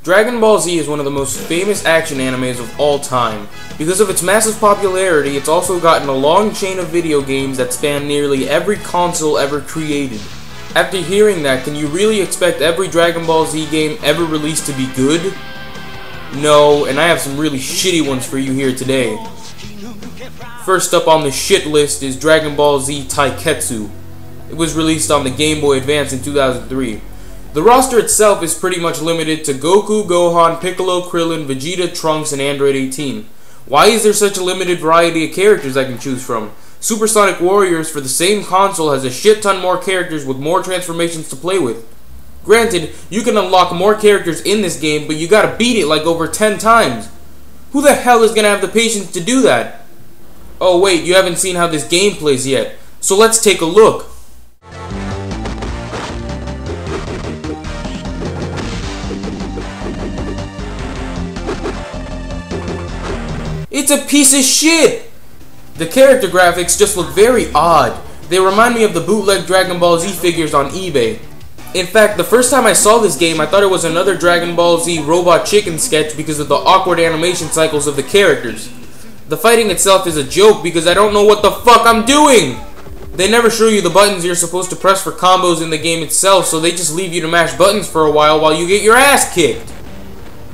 Dragon Ball Z is one of the most famous action animes of all time. Because of its massive popularity, it's also gotten a long chain of video games that span nearly every console ever created. After hearing that, can you really expect every Dragon Ball Z game ever released to be good? No, and I have some really shitty ones for you here today. First up on the shit list is Dragon Ball Z Taiketsu. It was released on the Game Boy Advance in 2003. The roster itself is pretty much limited to Goku, Gohan, Piccolo, Krillin, Vegeta, Trunks, and Android 18. Why is there such a limited variety of characters I can choose from? Supersonic Warriors for the same console has a shit ton more characters with more transformations to play with. Granted, you can unlock more characters in this game, but you gotta beat it like over 10 times. Who the hell is gonna have the patience to do that? Oh wait, you haven't seen how this game plays yet, so let's take a look. It's a piece of shit! The character graphics just look very odd. They remind me of the bootleg Dragon Ball Z figures on eBay. In fact, the first time I saw this game, I thought it was another Dragon Ball Z Robot Chicken sketch because of the awkward animation cycles of the characters. The fighting itself is a joke because I don't know what the fuck I'm doing! They never show you the buttons you're supposed to press for combos in the game itself, so they just leave you to mash buttons for a while you get your ass kicked.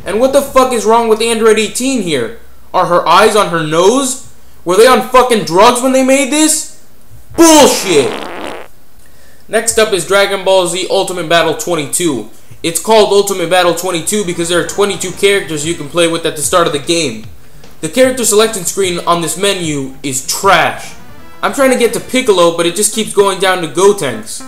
And what the fuck is wrong with Android 18 here? Are her eyes on her nose? Were they on fucking drugs when they made this? Bullshit! Next up is Dragon Ball Z Ultimate Battle 22. It's called Ultimate Battle 22 because there are 22 characters you can play with at the start of the game. The character selection screen on this menu is trash. I'm trying to get to Piccolo, but it just keeps going down to Gotenks.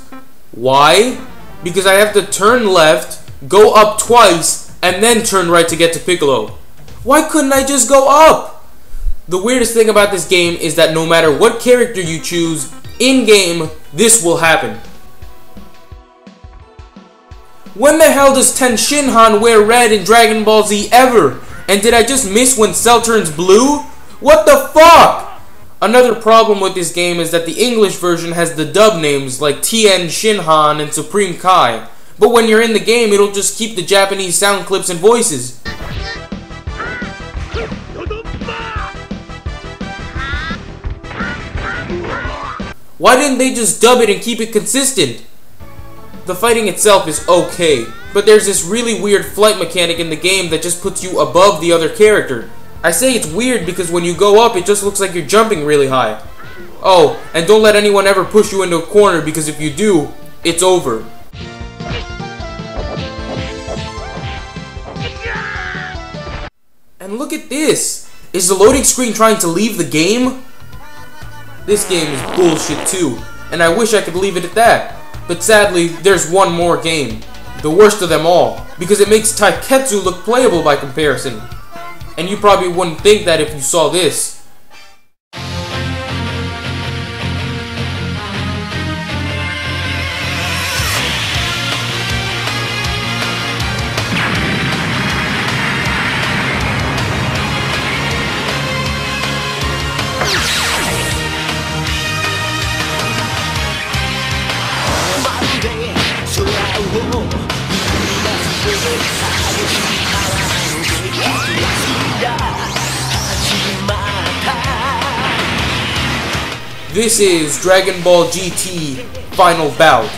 Why? Because I have to turn left, go up twice, and then turn right to get to Piccolo. Why couldn't I just go up? The weirdest thing about this game is that no matter what character you choose, in-game, this will happen. When the hell does Ten Shinhan wear red in Dragon Ball Z ever? And did I just miss when Cell turns blue? What the fuck? Another problem with this game is that the English version has the dub names like Tien Shinhan and Supreme Kai. But when you're in the game, it'll just keep the Japanese sound clips and voices. Why didn't they just dub it and keep it consistent? The fighting itself is okay, but there's this really weird flight mechanic in the game that just puts you above the other character. I say it's weird because when you go up, it just looks like you're jumping really high. Oh, and don't let anyone ever push you into a corner because if you do, it's over. And look at this! Is the loading screen trying to leave the game? This game is bullshit too, and I wish I could leave it at that. But sadly, there's one more game. The worst of them all, because it makes Taiketsu look playable by comparison. And you probably wouldn't think that if you saw this. This is Dragon Ball GT Final Bout.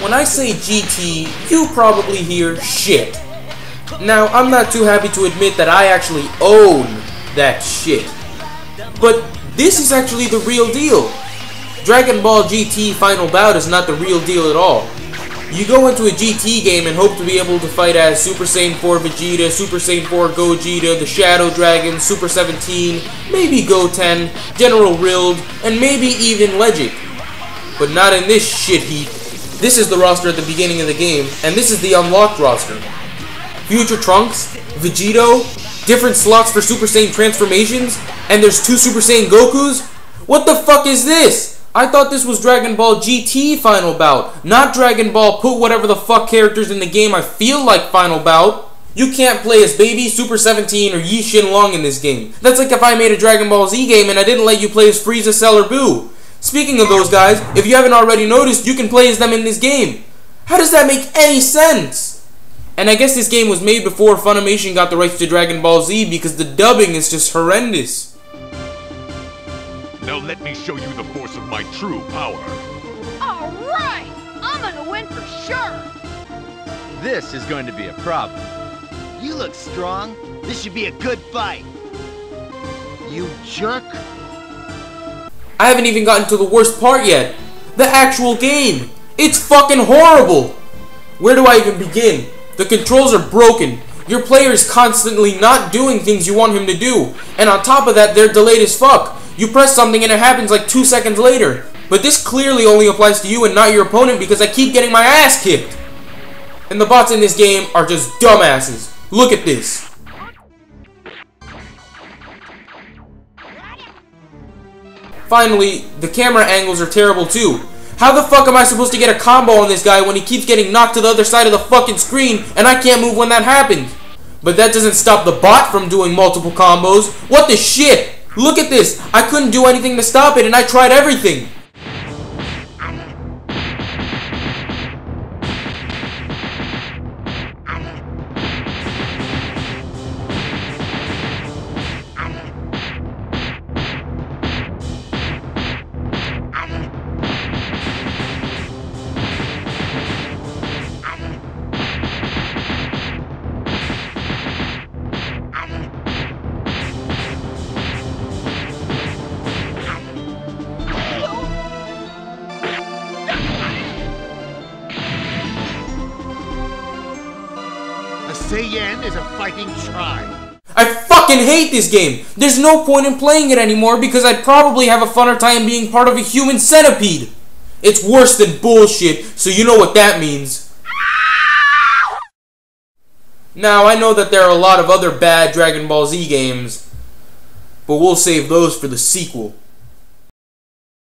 When I say GT, you probably hear shit. Now, I'm not too happy to admit that I actually own that shit. But this is actually the real deal. Dragon Ball GT Final Bout is not the real deal at all. You go into a GT game and hope to be able to fight as Super Saiyan 4 Vegeta, Super Saiyan 4 Gogeta, the Shadow Dragon, Super 17, maybe Goten, General Rild, and maybe even Legic. But not in this shit heap. This is the roster at the beginning of the game, and this is the unlocked roster. Future Trunks, Vegito, different slots for Super Saiyan transformations, and there's 2 Super Saiyan Gokus? What the fuck is this? I thought this was Dragon Ball GT Final Bout, not Dragon Ball put whatever the fuck characters in the game I feel like Final Bout. You can't play as Baby, Super 17, or Yi Shenlong in this game. That's like if I made a Dragon Ball Z game and I didn't let you play as Frieza, Cell, or Boo. Speaking of those guys, if you haven't already noticed, you can play as them in this game. How does that make any sense? And I guess this game was made before Funimation got the rights to Dragon Ball Z because the dubbing is just horrendous. Now let me show you the force of my true power. Alright! I'm gonna win for sure! This is going to be a problem. You look strong. This should be a good fight. You jerk. I haven't even gotten to the worst part yet. The actual game. It's fucking horrible. Where do I even begin? The controls are broken. Your player is constantly not doing things you want him to do. And on top of that, they're delayed as fuck. You press something and it happens like 2 seconds later. But this clearly only applies to you and not your opponent because I keep getting my ass kicked. And the bots in this game are just dumbasses. Look at this. Finally, the camera angles are terrible too. How the fuck am I supposed to get a combo on this guy when he keeps getting knocked to the other side of the fucking screen and I can't move when that happens? But that doesn't stop the bot from doing multiple combos. What the shit? Look at this. I couldn't do anything to stop it and I tried everything. Saiyan is a fighting tribe. I fucking hate this game. There's no point in playing it anymore because I'd probably have a funner time being part of a human centipede. It's worse than bullshit, so you know what that means. Now, I know that there are a lot of other bad Dragon Ball Z games, but we'll save those for the sequel.